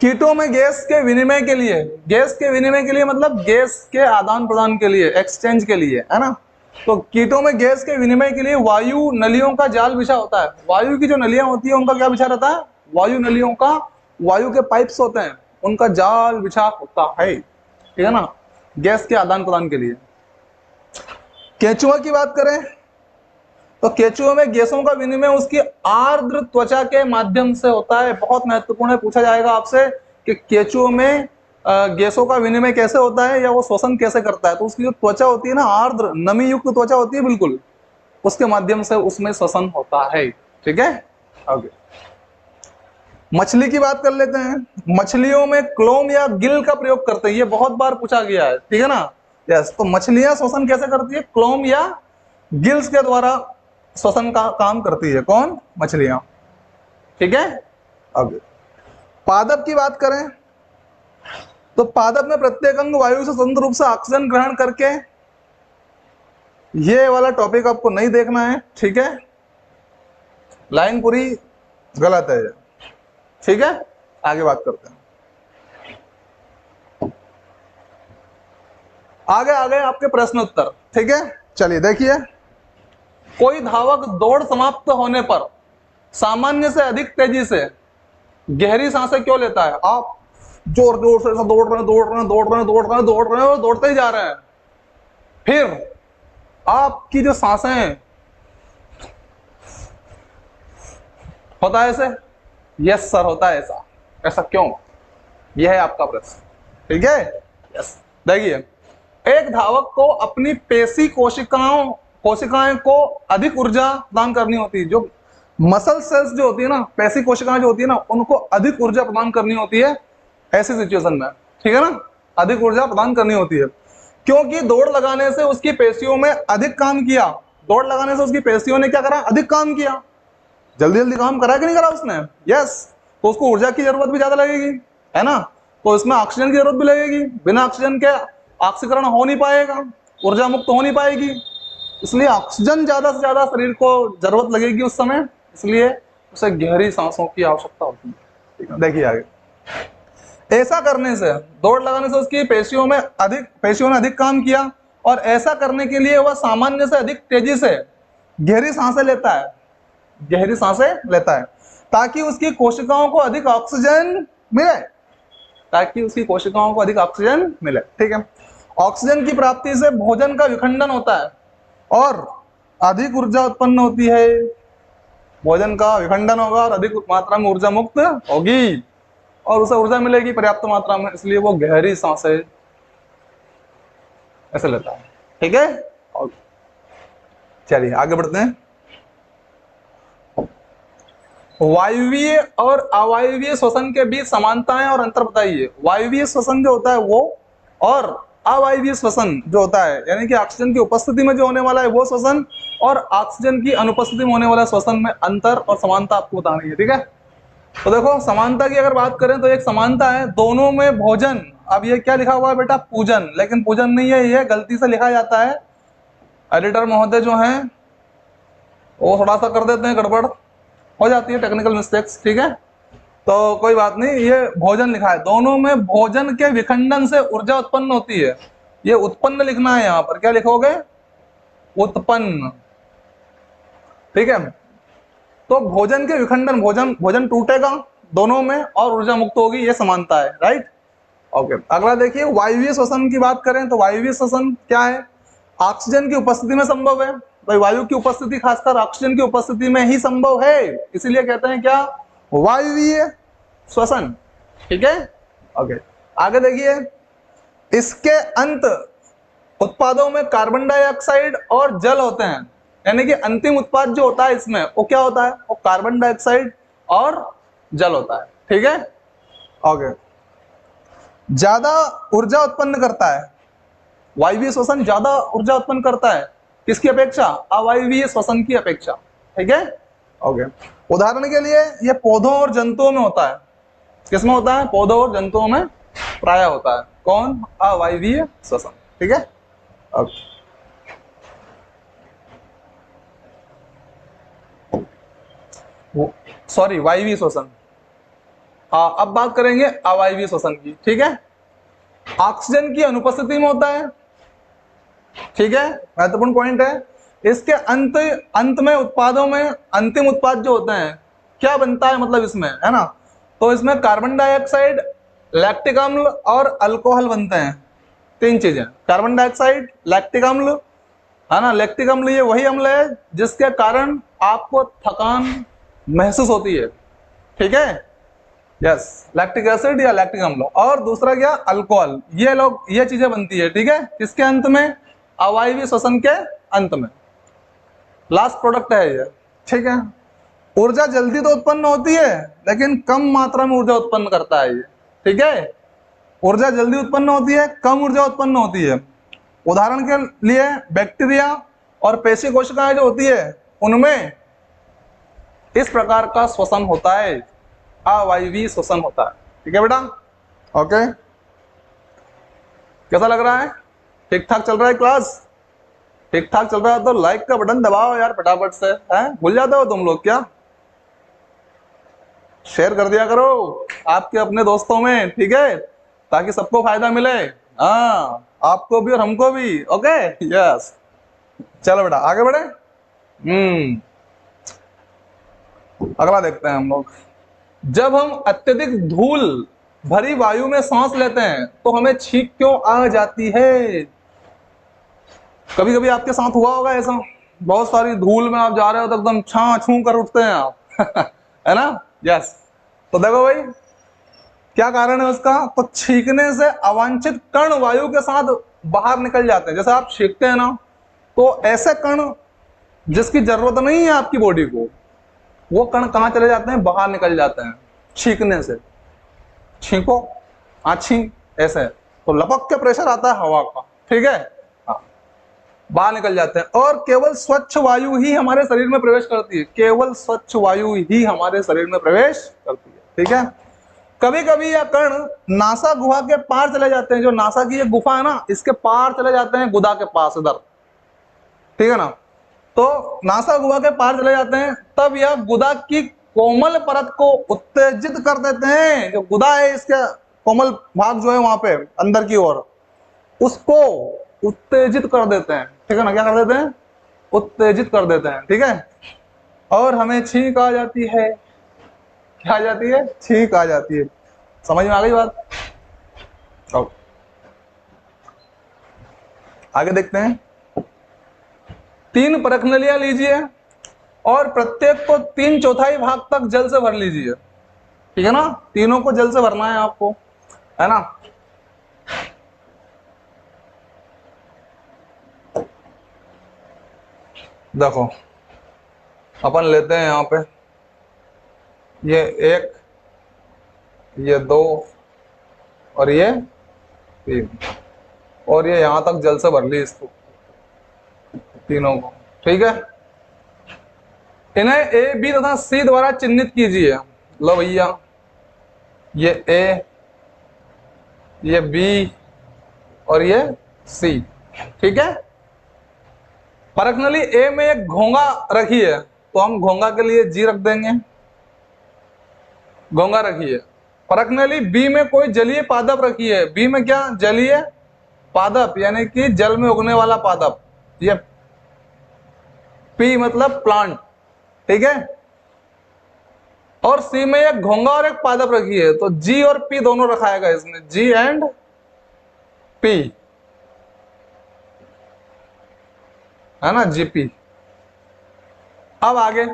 कीटों में गैस के विनिमय के लिए, गैस के विनिमय के लिए मतलब गैस के आदान प्रदान के लिए, एक्सचेंज के लिए, है ना। तो कीटों में गैस के विनिमय के लिए वायु नलियों का जाल बिछा होता है। वायु की जो नलियां होती है उनका क्या बिछा रहता है? वायु नलियों का, वायु के पाइप्स होते हैं उनका जाल बिछा होता है। ठीक है ना, गैस के आदान प्रदान के लिए। केंचुआ की बात करें तो केचुओं में गैसों का विनिमय उसकी आर्द्र त्वचा के माध्यम से होता है। बहुत महत्वपूर्ण है, पूछा जाएगा आपसे कि केचुओं में गैसों का विनिमय कैसे होता है या वो श्वसन कैसे करता है। तो उसकी जो त्वचा होती है ना, आर्द्र नमी युक्त त्वचा होती है बिल्कुल, उसके माध्यम से उसमें श्वसन होता है। ठीक है, ओके। मछली की बात कर लेते हैं। मछलियों में क्लोम या गिल का प्रयोग करते हैं, ये बहुत बार पूछा गया है, ठीक है ना। यस, तो मछलियां श्वसन कैसे करती है? क्लोम या गिल्स के द्वारा श्वसन का काम करती है। कौन? मछलियां। ठीक है, अब पादप की बात करें तो पादप में प्रत्येक अंग वायु से स्वतंत्र रूप से ऑक्सीजन ग्रहण करके, ये वाला टॉपिक आपको नहीं देखना है, ठीक है, लाइन पूरी गलत है ये। ठीक है, आगे बात करते हैं। आगे आगे आपके प्रश्न उत्तर। ठीक है, चलिए देखिए, कोई धावक दौड़ समाप्त होने पर सामान्य से अधिक तेजी से गहरी सांसें क्यों लेता है? आप जोर जोर से दौड़ रहे हैं, दौड़ रहे हैं, दौड़ रहे हैं, दौड़ रहे हैं, दौड़ रहे हैं और दौड़ते ही जा रहे हैं, फिर आपकी जो सांसें हैं, होता है ऐसे? यस सर, होता है ऐसा। ऐसा क्यों? यह है आपका प्रश्न। ठीक है, यस। देखिए, एक धावक को अपनी पेशी कोशिकाएं को अधिक ऊर्जा प्रदान करनी होती है। जो मसल सेल्स जो होती है ना, पेशी कोशिकाएं जो होती है ना, उनको अधिक ऊर्जा प्रदान करनी होती है ऐसी सिचुएशन में। ठीक है ना, अधिक ऊर्जा प्रदान करनी होती है, क्योंकि दौड़ लगाने से उसकी पेशियों में अधिक काम किया। दौड़ लगाने से उसकी पेशियों ने क्या करा? अधिक काम किया, जल्दी जल्दी काम करा कि नहीं करा उसने? यस। तो उसको ऊर्जा की जरूरत भी ज्यादा लगेगी, है ना। तो इसमें ऑक्सीजन की जरूरत भी लगेगी, बिना ऑक्सीजन के ऑक्सीकरण हो नहीं पाएगा, ऊर्जा मुक्त हो नहीं पाएगी, इसलिए ऑक्सीजन ज्यादा से ज्यादा शरीर को जरूरत लगेगी उस समय, इसलिए उसे गहरी सांसों की आवश्यकता होती है। देखिए आगे, ऐसा करने से, दौड़ लगाने से उसकी पेशियों ने अधिक काम किया, और ऐसा करने के लिए वह सामान्य से अधिक तेजी से गहरी सांसें लेता है, गहरी सांसें लेता है, ताकि उसकी कोशिकाओं को अधिक ऑक्सीजन मिले, ताकि उसकी कोशिकाओं को अधिक ऑक्सीजन मिले। ठीक है, ऑक्सीजन की प्राप्ति से भोजन का विखंडन होता है और अधिक ऊर्जा उत्पन्न होती है। भोजन का विखंडन होगा और अधिक मात्रा में ऊर्जा मुक्त होगी, और उसे ऊर्जा मिलेगी पर्याप्त मात्रा में, इसलिए वो गहरी सांसें ऐसे लेता है। ठीक है, और चलिए आगे बढ़ते हैं। वायवीय और अवायवीय श्वसन के बीच समानताएं और अंतर बताइए। वायवीय श्वसन जो होता है वो, और अवायवीय श्वसन जो होता है, यानी कि ऑक्सीजन की उपस्थिति में जो होने वाला है वो श्वसन, और ऑक्सीजन की अनुपस्थिति में होने वाला श्वसन में अंतर और समानता आपको बतानी है। ठीक है, तो देखो, समानता की अगर बात करें तो एक समानता है, दोनों में भोजन। अब ये क्या लिखा हुआ है बेटा? पूजन, लेकिन पूजन नहीं है, ये गलती से लिखा जाता है। एडिटर महोदय जो हैं वो थोड़ा सा कर देते हैं, गड़बड़ हो जाती है, टेक्निकल मिस्टेक्स। ठीक है, तो कोई बात नहीं, ये भोजन लिखा है। दोनों में भोजन के विखंडन से ऊर्जा उत्पन्न होती है, ये उत्पन्न लिखना है यहाँ पर। क्या लिखोगे? उत्पन्न। ठीक है, तो भोजन के विखंडन, भोजन टूटेगा दोनों में और ऊर्जा मुक्त होगी, ये समानता है। Right, okay. अगला देखिए, वायवीय श्वसन की बात करें तो वायवीय श्वसन क्या है? ऑक्सीजन की उपस्थिति में संभव है। भाई, वायु की उपस्थिति खासकर ऑक्सीजन की उपस्थिति में ही संभव है, इसीलिए कहते हैं क्या? वायवीय श्वसन। ठीक है, ओके। आगे देखिए, इसके अंत उत्पादों में कार्बन डाइऑक्साइड और जल होते हैं, यानी कि अंतिम उत्पाद जो होता है इसमें वो क्या होता है? वो कार्बन डाइऑक्साइड और जल होता है। ठीक है, ओके। ज्यादा ऊर्जा उत्पन्न करता है, वायवीय श्वसन ज्यादा ऊर्जा उत्पन्न करता है किसकी अपेक्षा? अवायवीय श्वसन की अपेक्षा। ठीक है, ओके। उदाहरण के लिए ये पौधों और जंतुओं में होता है। किसमें होता है? पौधों और जंतुओं में प्राय होता है। कौन? अवायवीय श्वसन। ठीक है, ओके। सॉरी, वायवीय श्वसन। अब बात करेंगे अवायवीय श्वसन की। ठीक है, ऑक्सीजन की अनुपस्थिति में होता है। ठीक है, महत्वपूर्ण पॉइंट है। इसके अंत में उत्पादों में अंतिम उत्पाद जो होते हैं क्या बनता है, मतलब इसमें, है ना, तो इसमें कार्बन डाइऑक्साइड, लैक्टिक अम्ल और अल्कोहल बनते हैं। तीन चीजें, कार्बन डाइऑक्साइड, लैक्टिक अम्ल है ना। लैक्टिक अम्ल ये वही अम्ल है जिसके कारण आपको थकान महसूस होती है, ठीक है। यस, लैक्टिक एसिड या लैक्टिक अम्ल। और दूसरा क्या, अल्कोहल। ये लोग ये चीजें बनती है, ठीक है, किसके अंत में, अवायवीय श्वसन के अंत में, लास्ट प्रोडक्ट है ये, ठीक है। ऊर्जा जल्दी तो उत्पन्न होती है लेकिन कम मात्रा में ऊर्जा उत्पन्न करता है ये, ठीक है। ऊर्जा जल्दी उत्पन्न होती है, कम ऊर्जा उत्पन्न होती है। उदाहरण के लिए बैक्टीरिया और पेशी कोशिकाएं जो होती है उनमें इस प्रकार का श्वसन होता है, अवायवीय श्वसन होता है, ठीक है बेटा। ओके, कैसा लग रहा है, ठीक ठाक चल रहा है क्लास? ठीक ठाक चल रहा है तो लाइक का बटन दबाओ यार फटाफट से, हैं भूल जाते हो तुम लोग क्या? शेयर कर दिया करो आपके अपने दोस्तों में, ठीक है, ताकि सबको फायदा मिले, हाँ आपको भी और हमको भी। ओके, यस, चलो बेटा आगे बढ़े। अगला देखते हैं हम लोग। जब हम अत्यधिक धूल भरी वायु में सांस लेते हैं तो हमें छींक क्यों आ जाती है? कभी कभी आपके साथ हुआ होगा ऐसा, बहुत सारी धूल में आप जा रहे हो तो एकदम छा छू कर उठते हैं आप है ना। यस, तो देखो भाई क्या कारण है उसका, तो छींकने से अवांछित कण वायु के साथ बाहर निकल जाते हैं। जैसे आप छींकते हैं ना तो ऐसे कण जिसकी जरूरत नहीं है आपकी बॉडी को, वो कण कहाँ चले जाते हैं, बाहर निकल जाते हैं छींकने से। छींको, छींक, ऐसे तो लपक के प्रेशर आता है हवा का, ठीक है, हाँ, बाहर निकल जाते हैं। और केवल स्वच्छ वायु ही हमारे शरीर में प्रवेश करती है, केवल स्वच्छ वायु ही हमारे शरीर में प्रवेश करती है, ठीक है। कभी कभी यह कण नासा गुहा के पार चले जाते हैं, जो नासा की ये गुफा है ना इसके पार चले जाते हैं, गुदा के पास इधर, ठीक है ना। तो नासा गुहा के पार चले जाते हैं, तब यह गुदा की कोमल परत को उत्तेजित कर देते हैं। जो गुदा है इसका कोमल भाग जो है वहां पे अंदर की ओर, उसको उत्तेजित कर देते हैं, ठीक है ना। क्या कर देते हैं, उत्तेजित कर देते हैं, ठीक है। और हमें छींक आ जाती है, क्या आ जाती है, छींक आ जाती है। समझ में आ गई बात? आगे देखते हैं। 3 परखनलियां लीजिए और प्रत्येक को 3/4 भाग तक जल से भर लीजिए, ठीक है ना। तीनों को जल से भरना है आपको, है ना। देखो अपन लेते हैं यहाँ पे ये 1, ये 2 और ये 3, और ये यहां तक जल से भर ली इसको, तीनों को, ठीक है। इन्हें ए, बी तथा सी द्वारा चिन्हित कीजिए। लो भैया, ये ए, ये बी और ये सी, ठीक है। परखनली ए में एक घोंगा रखी है तो हम घोंगा के लिए जी रख देंगे, घोंगा रखी है। परखनली बी में कोई जलीय पादप रखी है, बी में क्या, जलीय पादप यानी कि जल में उगने वाला पादप, ये पी मतलब प्लांट, ठीक है। और सी में एक घोंगा और एक पादप रखी है, तो जी और पी दोनों रखाएगा इसमें, जी एंड पी, है ना, जीपी। अब आगे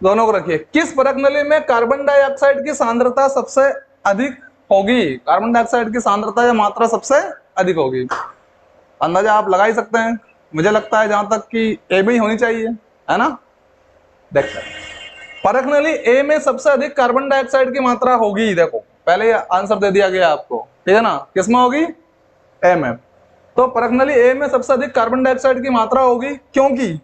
दोनों को रखिए। किस परखनली में कार्बन डाइऑक्साइड की सांद्रता सबसे अधिक होगी? कार्बन डाइऑक्साइड की सांद्रता या मात्रा सबसे अधिक होगी, अंदाजा आप लगा ही सकते हैं। मुझे लगता है जहां तक कि ए में ही होनी चाहिए, है ना। देखते हैं, परखनली ए में सबसे अधिक कार्बन डाइऑक्साइड की मात्रा होगी। देखो पहले आंसर दे दिया गया आपको, ठीक है ना, किसमें होगी, ए में। तो परखनली ए में सबसे अधिक कार्बन डाइऑक्साइड की मात्रा होगी क्योंकि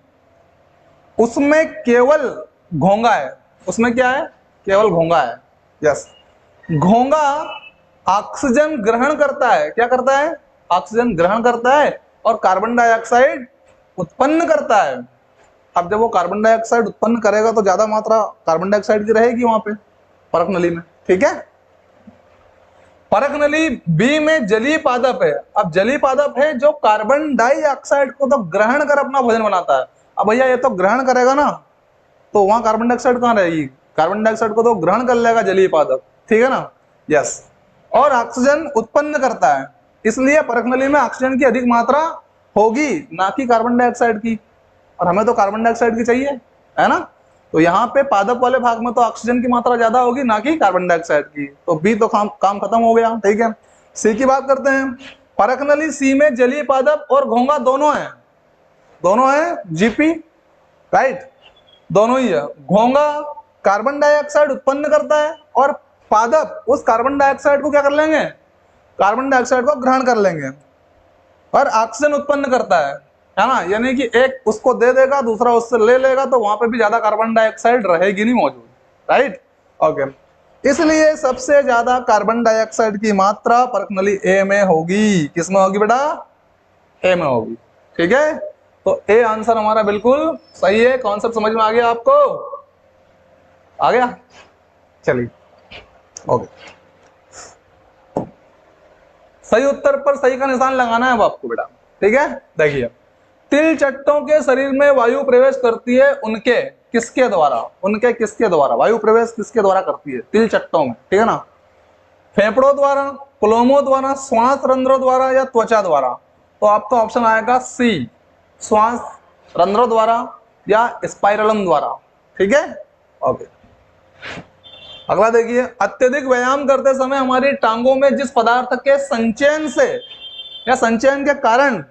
उसमें केवल घोंगा है, उसमें क्या है, केवल घोंगा है। यस, घोंगा ऑक्सीजन ग्रहण करता है, क्या करता है, ऑक्सीजन ग्रहण करता है और कार्बन डाइऑक्साइड उत्पन्न करता है। अब जब वो कार्बन डाइऑक्साइड उत्पन्न करेगा तो ज्यादा मात्रा कार्बन डाइऑक्साइड की रहेगी वहां पे परखनली में, ठीक है। परखनली बी में जलीय पादप है। अब जलीय पादप है जो कार्बन डाइऑक्साइड को तो ग्रहण कर अपना भोजन बनाता है। अब भैया ये तो ग्रहण करेगा ना, तो वहां कार्बन डाइऑक्साइड कहाँ रहेगी, कार्बन डाइऑक्साइड को तो ग्रहण कर लेगा जलीय पादप, ठीक है ना। यस, और ऑक्सीजन उत्पन्न करता है, इसलिए परखनली में ऑक्सीजन की अधिक मात्रा होगी, ना कि कार्बन डाइऑक्साइड की, और हमें तो कार्बन डाइऑक्साइड की चाहिए, है ना। तो यहाँ पे पादप वाले भाग में तो ऑक्सीजन की मात्रा ज्यादा होगी, ना कि कार्बन डाइऑक्साइड की। तो बी तो काम खत्म हो गया, ठीक है। सी की बात करते हैं। परखनली सी में जलीय पादप और घोंघा दोनों है, दोनों है जीपी, राइट, दोनों ही है। घोंघा कार्बन डाइऑक्साइड उत्पन्न करता है और पादप उस कार्बन डाइऑक्साइड को क्या कर लेंगे, कार्बन डाइऑक्साइड को ग्रहण कर लेंगे और ऑक्सीजन उत्पन्न करता है ना। यानी कि एक उसको दे देगा, दूसरा उससे ले लेगा, तो वहां पे भी ज्यादा कार्बन डाइऑक्साइड रहेगी नहीं मौजूद, राइट, ओके। इसलिए सबसे ज्यादा कार्बन डाइऑक्साइड की मात्रा परखनली ए में होगी। किस में होगी बेटा, ए में होगी, ठीक है। तो ए आंसर हमारा बिल्कुल सही है। कॉन्सेप्ट समझ में आ गया आपको, आ गया, चलिए, ओके। सही उत्तर पर सही का निशान लगाना है अब आपको बेटा, ठीक है। देखिए, तिल चट्टों के शरीर में वायु प्रवेश करती है उनके किसके द्वारा, उनके किसके द्वारा वायु प्रवेश किसके द्वारा करती है तिल चट्टों में, ठीक है ना। फेफड़ों द्वारा, प्लोमों द्वारा, श्वास रंध्रों द्वारा या त्वचा द्वारा। तो आपका ऑप्शन आएगा सी, श्वास रंध्रों द्वारा या स्पाइरलम द्वारा, ठीक है, ओके। अगला देखिए, अत्यधिक व्यायाम करते समय हमारी टांगों में जिस पदार्थ के संचयन से या संचयन के कारण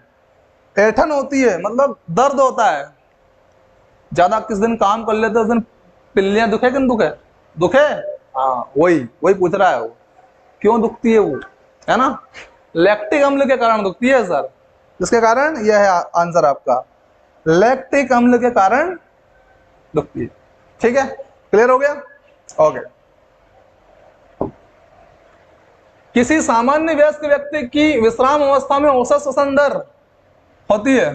ऐंठन होती है, मतलब दर्द होता है, ज्यादा किस दिन काम कर लेते उस दिन पिल्लियां दुखे कि दुखे, दुखे, हाँ वही वही पूछ रहा है वो, क्यों दुखती है वो, है ना। लैक्टिक अम्ल के कारण दुखती है सर, जिसके कारण यह है आंसर आपका, लैक्टिक अम्ल के कारण दुखती है, ठीक है, क्लियर हो गया, ओके। किसी सामान्य वयस्क व्यक्ति की विश्राम अवस्था में औसत श्वसन दर होती है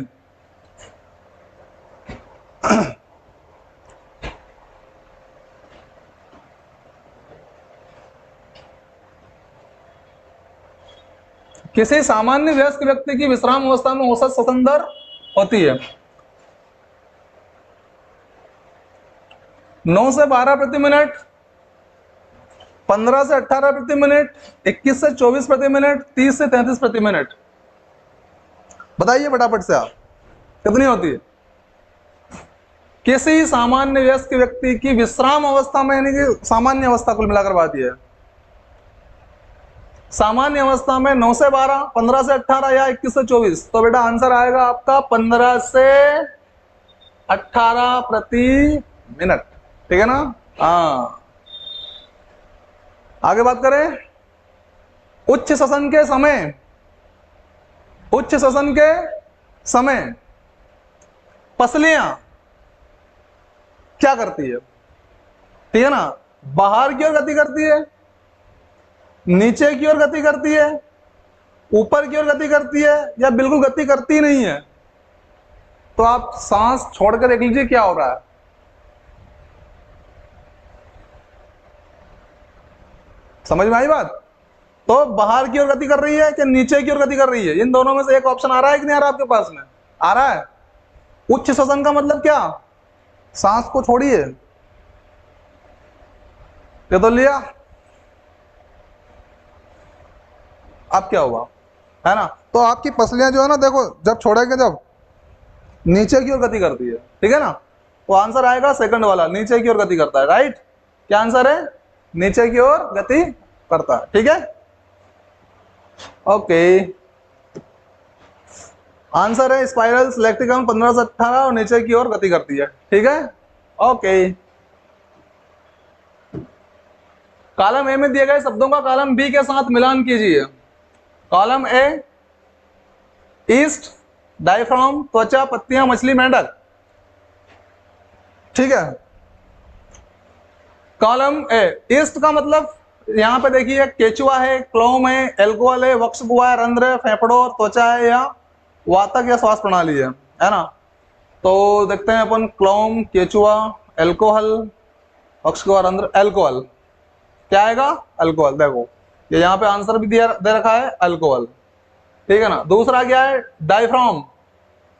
किसी सामान्य वयस्क व्यक्ति की विश्राम अवस्था में औसत श्वसन दर होती है 9 से 12 प्रति मिनट, 15 से 18 प्रति मिनट, 21 से 24 प्रति मिनट, 30 से 33 प्रति मिनट। बताइए फटाफट से आप, कितनी होती है किसी सामान्य वयस्क व्यक्ति की विश्राम अवस्था में, यानी कि सामान्य अवस्था कुल मिलाकर बात यह है, सामान्य अवस्था में 9 से 12, 15 से 18 या 21 से 24। तो बेटा आंसर आएगा आपका 15 से 18 प्रति मिनट, ठीक है ना। हाँ, आगे बात करें, उच्च श्वसन के समय, उच्च श्वसन के समय पसलियां क्या करती है, ठीक है ना, बाहर की ओर गति करती है, नीचे की ओर गति करती है, ऊपर की ओर गति करती है, या बिल्कुल गति करती नहीं है। तो आप सांस छोड़कर देख लीजिए क्या हो रहा है, समझ में आई बात। तो बाहर की ओर गति कर रही है कि नीचे की ओर गति कर रही है, इन दोनों में से एक ऑप्शन आ रहा है कि नहीं आ रहा आपके पास में, आ रहा है। उच्च श्वसन का मतलब क्या, सांस को छोड़िए, ये तो लिया, अब क्या हुआ, है ना। तो आपकी पसलियां जो है ना, देखो जब छोड़ेंगे जब नीचे की ओर गति करती है, ठीक है ना। तो आंसर आएगा सेकंड वाला, नीचे की ओर गति करता है, राइट। क्या आंसर है, नीचे की ओर गति करता है, ठीक है, ओके। आंसर है स्पाइरल्स लैक्टिकम 15 से 18 और नीचे की ओर गति करती है, ठीक है, ओके। कॉलम ए में दिए गए शब्दों का कॉलम बी के साथ मिलान कीजिए। कॉलम ए, ईस्ट, डायफ्राम, त्वचा, पत्तियां, मछली, मेंढक, ठीक है। कॉलम ए, ईस्ट का मतलब यहां पे देखिए केचुआ है, क्लोम है, एल्कोहल है, वक्ष गुहा है, रंध्र है, फेफड़ों और त्वचा है, या वातक या श्वास प्रणाली है ना। तो देखते हैं अपन, क्लोम, केचुआ, एल्कोहल, वक्ष गुहा, रंध्र, एल्कोहल, क्या आएगा, अल्कोहल। देखो ये यहाँ पे आंसर भी दिया दे रखा है अल्कोहल, ठीक है ना। दूसरा क्या है, डायफ्राम,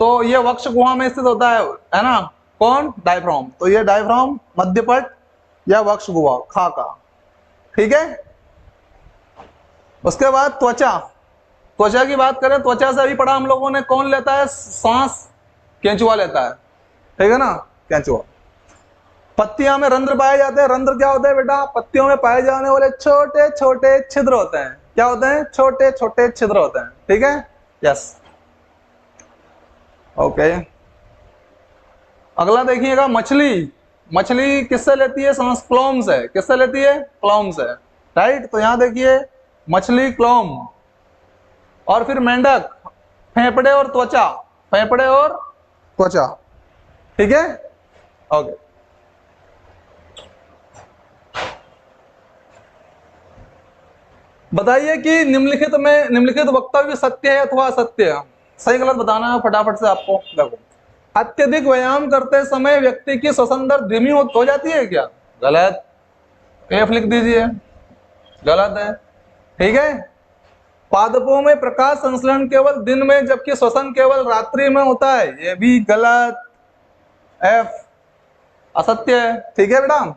तो ये वक्ष गुहा में स्थित होता है ना, कौन, डायफ्राम। तो ये डायफ्राम, मध्यपट या वक्ष गुहा, खाका, ठीक है। उसके बाद त्वचा, त्वचा की बात करें, त्वचा से अभी पढ़ा हम लोगों ने, कौन लेता है सांस? केंचुआ लेता है, ठीक है ना, केंचुआ। पत्तियां में रंध्र पाए जाते हैं। रंध्र क्या होते हैं बेटा? पत्तियों में पाए जाने वाले छोटे छोटे छिद्र होते हैं। क्या होते हैं? छोटे छोटे छिद्र होते हैं, ठीक है, यस, ओके। अगला देखिएगा, मछली। मछली किससे लेती है सांस? क्लोम से। किससे लेती है? क्लोम से, राइट। तो यहां देखिए, मछली क्लोम, और फिर मेंढक फेफड़े और त्वचा, फेफड़े और त्वचा, ठीक है, ओके। बताइए कि निम्नलिखित वक्तव्य सत्य है अथवा असत्य है? सही गलत बताना है फटाफट से आपको। देखो, अत्यधिक व्यायाम करते समय व्यक्ति की श्वसन दर धीमी हो जाती है क्या? गलत, एफ लिख दीजिए, गलत है, ठीक है। पादपों में प्रकाश संश्लेषण केवल दिन में जबकि श्वसन केवल रात्रि में होता है, ये भी गलत, एफ, असत्य है, ठीक है बेटा।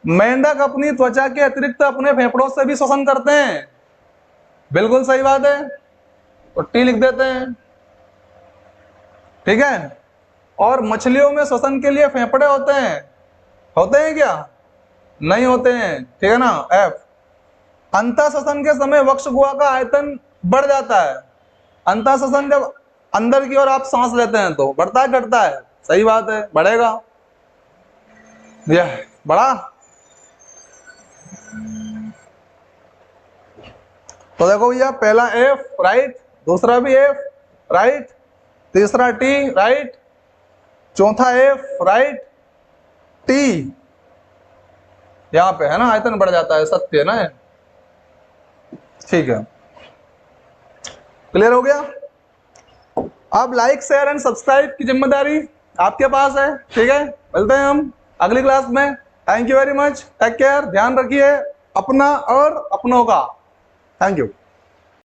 मेंढक अपनी त्वचा के अतिरिक्त अपने फेफड़ों से भी श्वसन करते हैं, बिल्कुल सही बात है, तो टी लिख देते हैं, ठीक है। और मछलियों में श्वसन के लिए फेफड़े होते हैं क्या? नहीं होते हैं, ठीक है ना, एफ। अंतः श्वसन के समय वक्ष गुहा का आयतन बढ़ जाता है। अंतः श्वसन जब अंदर की ओर आप सांस लेते हैं तो बढ़ता है घटता है? सही बात है, बढ़ेगा, यह बढ़ा। तो देखो भैया, पहला एफ राइट, दूसरा भी एफ राइट, तीसरा टी राइट, चौथा एफ राइट, टी यहां पे है ना, आयतन बढ़ जाता है, सत्य है ना, ठीक है, क्लियर हो गया। अब लाइक शेयर एंड सब्सक्राइब की जिम्मेदारी आपके पास है, ठीक है। मिलते हैं हम अगली क्लास में। Thank you very much, take care, ध्यान रखिए अपना और अपनों का। Thank you.